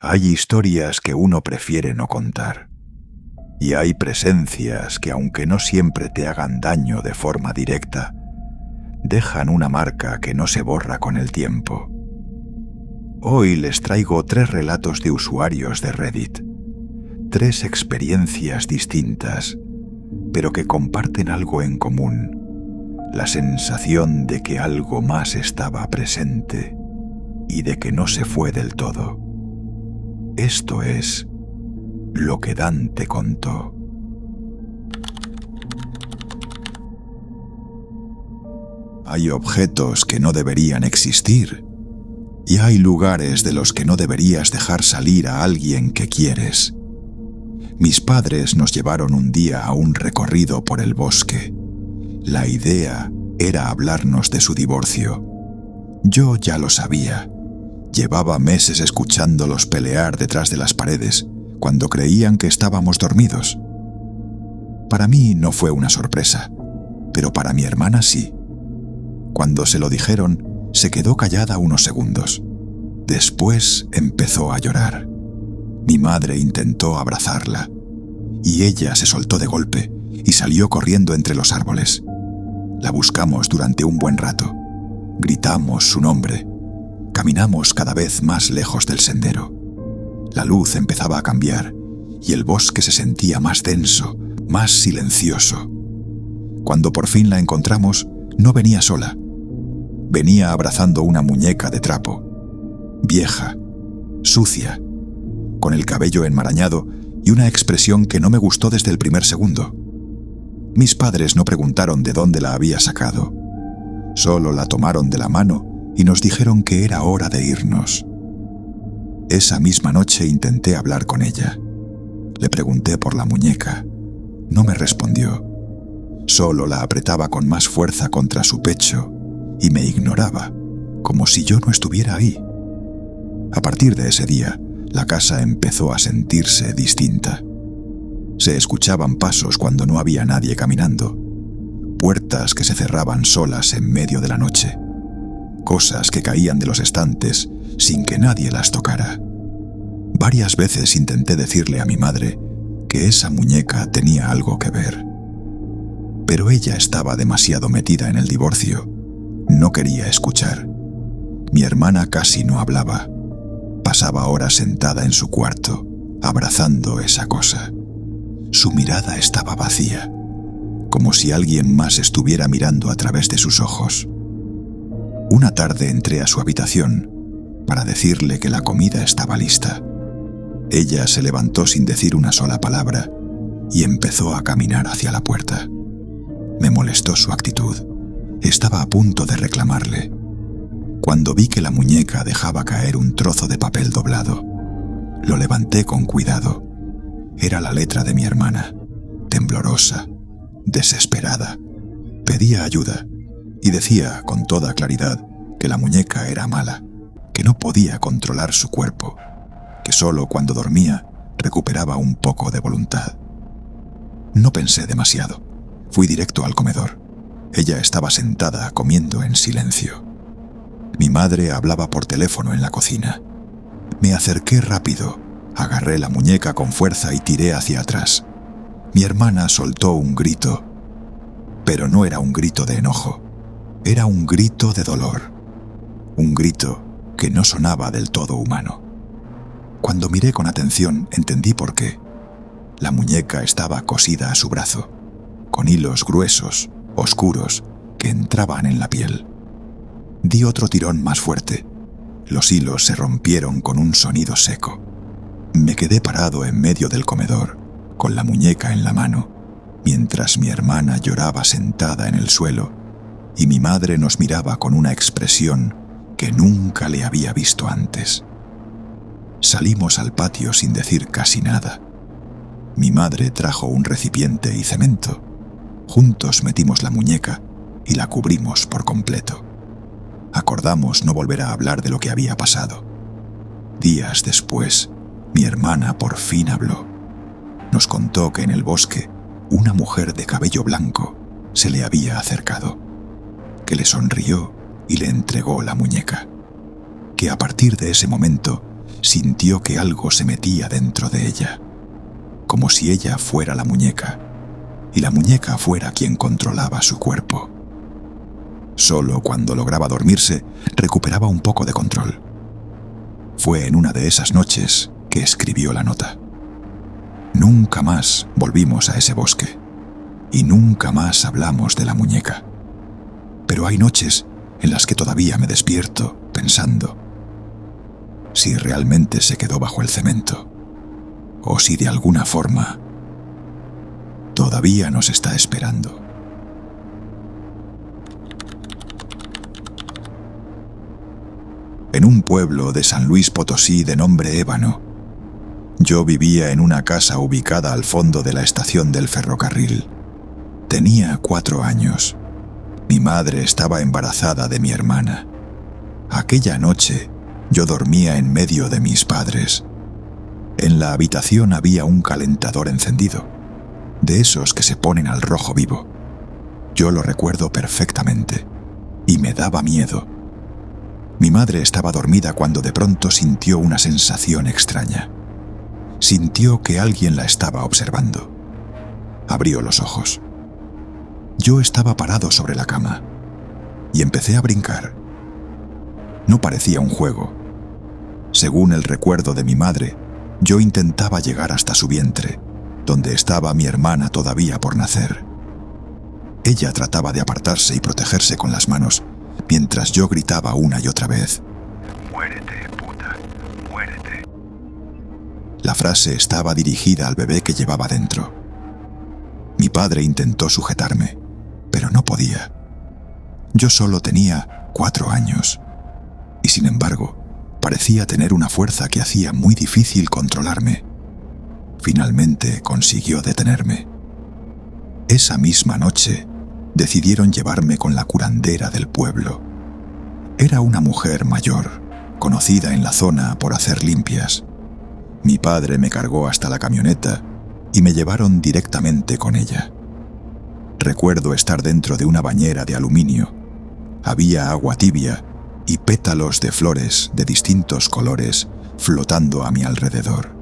Hay historias que uno prefiere no contar. Y hay presencias que, aunque no siempre te hagan daño de forma directa, dejan una marca que no se borra con el tiempo. Hoy les traigo 3 relatos de usuarios de Reddit. 3 experiencias distintas, pero que comparten algo en común: la sensación de que algo más estaba presente y de que no se fue del todo. Esto es lo que Dante contó. Hay objetos que no deberían existir, y hay lugares de los que no deberías dejar salir a alguien que quieres. Mis padres nos llevaron un día a un recorrido por el bosque. La idea era hablarnos de su divorcio. Yo ya lo sabía. Llevaba meses escuchándolos pelear detrás de las paredes, cuando creían que estábamos dormidos. Para mí no fue una sorpresa, pero para mi hermana sí. Cuando se lo dijeron, se quedó callada unos segundos. Después empezó a llorar. Mi madre intentó abrazarla, y ella se soltó de golpe y salió corriendo entre los árboles. La buscamos durante un buen rato. Gritamos su nombre. Caminamos cada vez más lejos del sendero. La luz empezaba a cambiar y el bosque se sentía más denso, más silencioso. Cuando por fin la encontramos, no venía sola. Venía abrazando una muñeca de trapo, vieja, sucia, con el cabello enmarañado y una expresión que no me gustó desde el primer segundo. Mis padres no preguntaron de dónde la había sacado. Solo la tomaron de la mano y nos dijeron que era hora de irnos. Esa misma noche intenté hablar con ella. Le pregunté por la muñeca. No me respondió. Solo la apretaba con más fuerza contra su pecho y me ignoraba, como si yo no estuviera ahí. A partir de ese día, la casa empezó a sentirse distinta. Se escuchaban pasos cuando no había nadie caminando, puertas que se cerraban solas en medio de la noche, cosas que caían de los estantes sin que nadie las tocara. Varias veces intenté decirle a mi madre que esa muñeca tenía algo que ver, pero ella estaba demasiado metida en el divorcio. No quería escuchar. Mi hermana casi no hablaba. Pasaba horas sentada en su cuarto, abrazando esa cosa. Su mirada estaba vacía, como si alguien más estuviera mirando a través de sus ojos. Una tarde entré a su habitación para decirle que la comida estaba lista. Ella se levantó sin decir una sola palabra y empezó a caminar hacia la puerta. Me molestó su actitud. Estaba a punto de reclamarle, cuando vi que la muñeca dejaba caer un trozo de papel doblado. Lo levanté con cuidado. Era la letra de mi hermana, temblorosa, desesperada. Pedía ayuda y decía con toda claridad que la muñeca era mala, que no podía controlar su cuerpo, que solo cuando dormía recuperaba un poco de voluntad. No pensé demasiado. Fui directo al comedor. Ella estaba sentada comiendo en silencio. Mi madre hablaba por teléfono en la cocina. Me acerqué rápido, agarré la muñeca con fuerza y tiré hacia atrás. Mi hermana soltó un grito, pero no era un grito de enojo. Era un grito de dolor. Un grito que no sonaba del todo humano. Cuando miré con atención, entendí por qué. La muñeca estaba cosida a su brazo, con hilos gruesos, oscuros, que entraban en la piel. Di otro tirón más fuerte. Los hilos se rompieron con un sonido seco. Me quedé parado en medio del comedor, con la muñeca en la mano, mientras mi hermana lloraba sentada en el suelo y mi madre nos miraba con una expresión que nunca le había visto antes. Salimos al patio sin decir casi nada. Mi madre trajo un recipiente y cemento. Juntos metimos la muñeca y la cubrimos por completo. Acordamos no volver a hablar de lo que había pasado. Días después, mi hermana por fin habló. Nos contó que en el bosque una mujer de cabello blanco se le había acercado, que le sonrió y le entregó la muñeca, que a partir de ese momento sintió que algo se metía dentro de ella, como si ella fuera la muñeca y la muñeca fuera quien controlaba su cuerpo. Solo cuando lograba dormirse recuperaba un poco de control. Fue en una de esas noches que escribió la nota. Nunca más volvimos a ese bosque y nunca más hablamos de la muñeca. Pero hay noches en las que todavía me despierto pensando si realmente se quedó bajo el cemento o si de alguna forma todavía nos está esperando. En un pueblo de San Luis Potosí de nombre Ébano, yo vivía en una casa ubicada al fondo de la estación del ferrocarril. Tenía 4 años. Mi madre estaba embarazada de mi hermana. Aquella noche yo dormía en medio de mis padres. En la habitación había un calentador encendido, de esos que se ponen al rojo vivo. Yo lo recuerdo perfectamente y me daba miedo. Mi madre estaba dormida cuando de pronto sintió una sensación extraña. Sintió que alguien la estaba observando. Abrió los ojos. Yo estaba parado sobre la cama y empecé a brincar. No parecía un juego. Según el recuerdo de mi madre, yo intentaba llegar hasta su vientre, donde estaba mi hermana todavía por nacer. Ella trataba de apartarse y protegerse con las manos, mientras yo gritaba una y otra vez: «Muérete, puta, muérete». La frase estaba dirigida al bebé que llevaba dentro. Mi padre intentó sujetarme, pero no podía. Yo solo tenía 4 años, y sin embargo, parecía tener una fuerza que hacía muy difícil controlarme. Finalmente consiguió detenerme. Esa misma noche, decidieron llevarme con la curandera del pueblo. Era una mujer mayor, conocida en la zona por hacer limpias. Mi padre me cargó hasta la camioneta y me llevaron directamente con ella. Recuerdo estar dentro de una bañera de aluminio. Había agua tibia y pétalos de flores de distintos colores flotando a mi alrededor.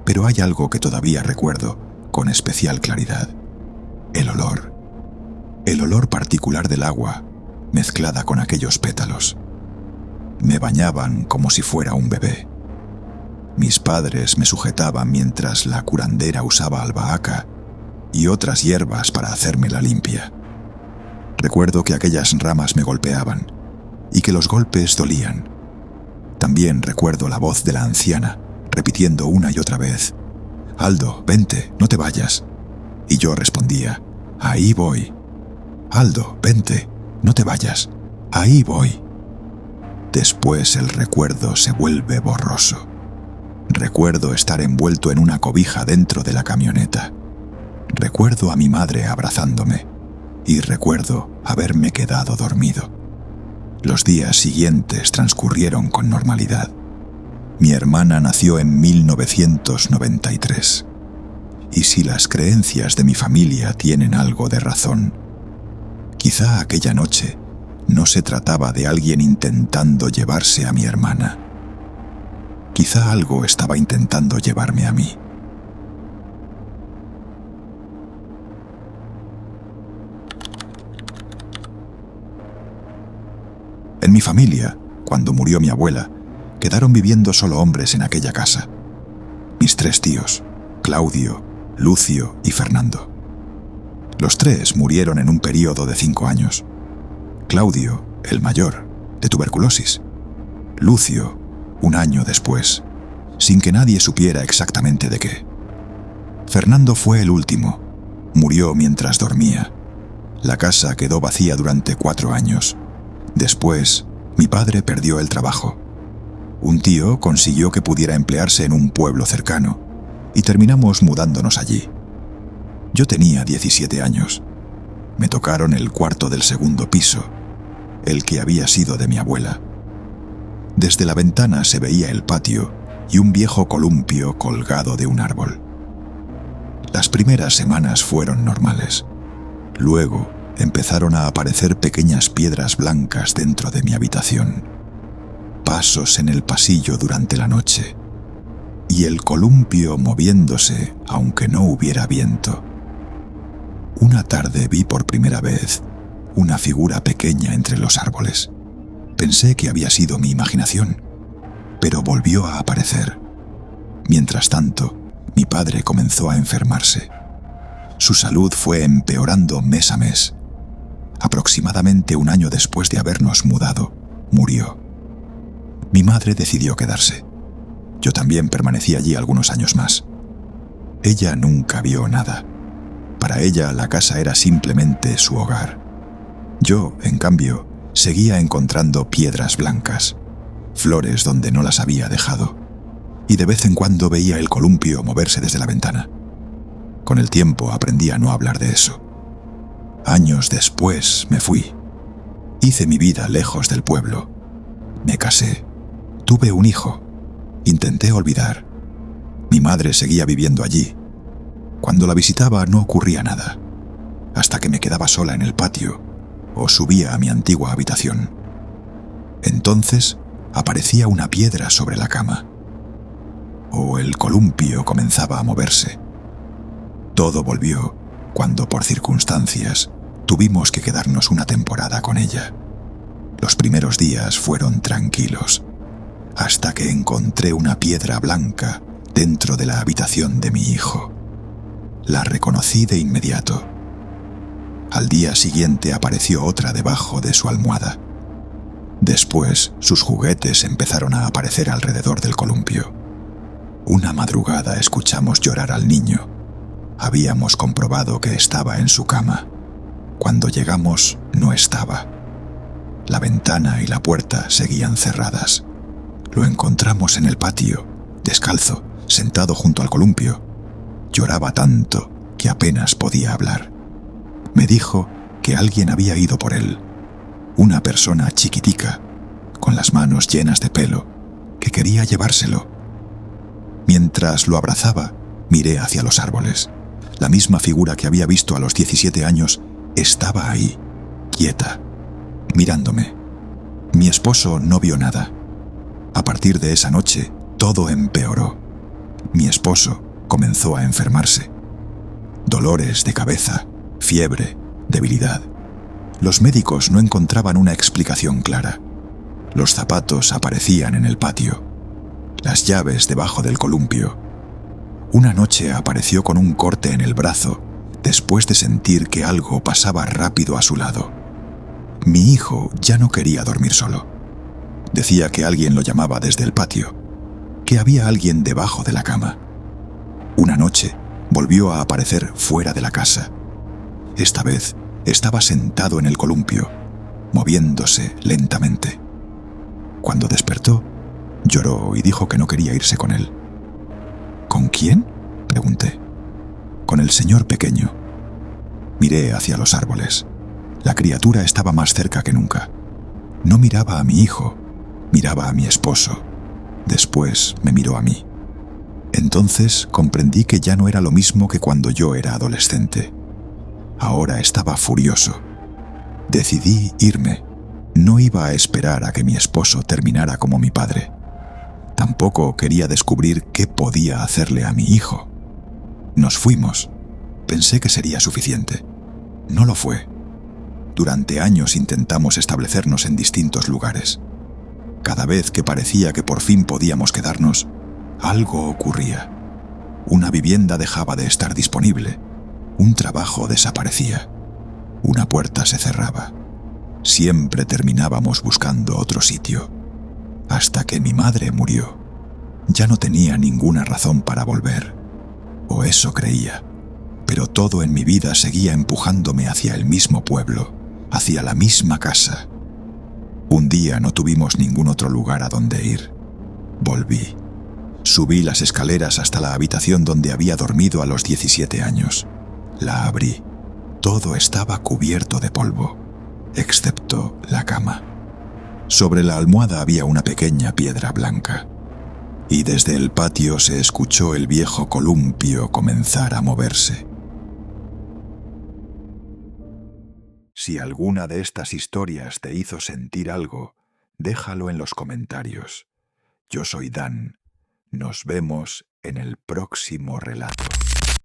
Pero hay algo que todavía recuerdo con especial claridad: el olor. El olor particular del agua mezclada con aquellos pétalos. Me bañaban como si fuera un bebé. Mis padres me sujetaban mientras la curandera usaba albahaca y otras hierbas para hacerme la limpia. Recuerdo que aquellas ramas me golpeaban y que los golpes dolían. También recuerdo la voz de la anciana repitiendo una y otra vez: «Aldo, vente, no te vayas». Y yo respondía: «Ahí voy». «Aldo, vente, no te vayas, ahí voy». Después el recuerdo se vuelve borroso. Recuerdo estar envuelto en una cobija dentro de la camioneta. Recuerdo a mi madre abrazándome y recuerdo haberme quedado dormido. Los días siguientes transcurrieron con normalidad. Mi hermana nació en 1993. Y si las creencias de mi familia tienen algo de razón, quizá aquella noche no se trataba de alguien intentando llevarse a mi hermana. Quizá algo estaba intentando llevarme a mí. En mi familia, cuando murió mi abuela, quedaron viviendo solo hombres en aquella casa. Mis 3 tíos, Claudio, Lucio y Fernando. Los 3 murieron en un período de 5 años. Claudio, el mayor, de tuberculosis. Lucio, 1 año después, sin que nadie supiera exactamente de qué. Fernando fue el último. Murió mientras dormía. La casa quedó vacía durante 4 años. Después, mi padre perdió el trabajo. Un tío consiguió que pudiera emplearse en un pueblo cercano y terminamos mudándonos allí. Yo tenía 17 años. Me tocaron el cuarto del segundo piso, el que había sido de mi abuela. Desde la ventana se veía el patio y un viejo columpio colgado de un árbol. Las primeras semanas fueron normales. Luego empezaron a aparecer pequeñas piedras blancas dentro de mi habitación. pasos en el pasillo durante la noche y el columpio moviéndose aunque no hubiera viento. Una tarde vi por primera vez una figura pequeña entre los árboles. Pensé que había sido mi imaginación, pero volvió a aparecer. Mientras tanto, mi padre comenzó a enfermarse. Su salud fue empeorando mes a mes. Aproximadamente un año después de habernos mudado, murió. Mi madre decidió quedarse. Yo también permanecí allí algunos años más. Ella nunca vio nada. Para ella la casa era simplemente su hogar. Yo, en cambio, seguía encontrando piedras blancas, flores donde no las había dejado, y de vez en cuando veía el columpio moverse desde la ventana. Con el tiempo aprendí a no hablar de eso. Años después me fui. Hice mi vida lejos del pueblo. Me casé. Tuve un hijo. Intenté olvidar. Mi madre seguía viviendo allí. Cuando la visitaba no ocurría nada, hasta que me quedaba sola en el patio o subía a mi antigua habitación. Entonces aparecía una piedra sobre la cama, o el columpio comenzaba a moverse. Todo volvió cuando, por circunstancias, tuvimos que quedarnos una temporada con ella. Los primeros días fueron tranquilos, hasta que encontré una piedra blanca dentro de la habitación de mi hijo. La reconocí de inmediato. Al día siguiente apareció otra debajo de su almohada. Después, sus juguetes empezaron a aparecer alrededor del columpio. Una madrugada escuchamos llorar al niño. Habíamos comprobado que estaba en su cama. Cuando llegamos, no estaba. La ventana y la puerta seguían cerradas. Lo encontramos en el patio, descalzo, sentado junto al columpio. Lloraba tanto que apenas podía hablar. Me dijo que alguien había ido por él. Una persona chiquitica, con las manos llenas de pelo, que quería llevárselo. Mientras lo abrazaba, miré hacia los árboles. La misma figura que había visto a los 17 años estaba ahí, quieta, mirándome. Mi esposo no vio nada. A partir de esa noche, todo empeoró. Mi esposo comenzó a enfermarse. Dolores de cabeza, fiebre, debilidad. Los médicos no encontraban una explicación clara. Los zapatos aparecían en el patio, las llaves debajo del columpio. Una noche apareció con un corte en el brazo después de sentir que algo pasaba rápido a su lado. Mi hijo ya no quería dormir solo. Decía que alguien lo llamaba desde el patio, que había alguien debajo de la cama. Una noche volvió a aparecer fuera de la casa. Esta vez estaba sentado en el columpio, moviéndose lentamente. Cuando despertó, lloró y dijo que no quería irse con él. ¿Con quién?, pregunté. Con el señor pequeño. Miré hacia los árboles. La criatura estaba más cerca que nunca. No miraba a mi hijo, miraba a mi esposo. Después me miró a mí. Entonces comprendí que ya no era lo mismo que cuando yo era adolescente. Ahora estaba furioso. Decidí irme. No iba a esperar a que mi esposo terminara como mi padre. Tampoco quería descubrir qué podía hacerle a mi hijo. Nos fuimos. Pensé que sería suficiente. No lo fue. Durante años intentamos establecernos en distintos lugares. Cada vez que parecía que por fin podíamos quedarnos, algo ocurría. Una vivienda dejaba de estar disponible. Un trabajo desaparecía. Una puerta se cerraba. Siempre terminábamos buscando otro sitio. Hasta que mi madre murió. Ya no tenía ninguna razón para volver. O eso creía. Pero todo en mi vida seguía empujándome hacia el mismo pueblo, hacia la misma casa. Un día no tuvimos ningún otro lugar a donde ir. Volví. Subí las escaleras hasta la habitación donde había dormido a los 17 años. La abrí. Todo estaba cubierto de polvo, excepto la cama. Sobre la almohada había una pequeña piedra blanca. Y desde el patio se escuchó el viejo columpio comenzar a moverse. Si alguna de estas historias te hizo sentir algo, Déjalo en los comentarios. Yo soy Dan. Nos vemos en el próximo relato.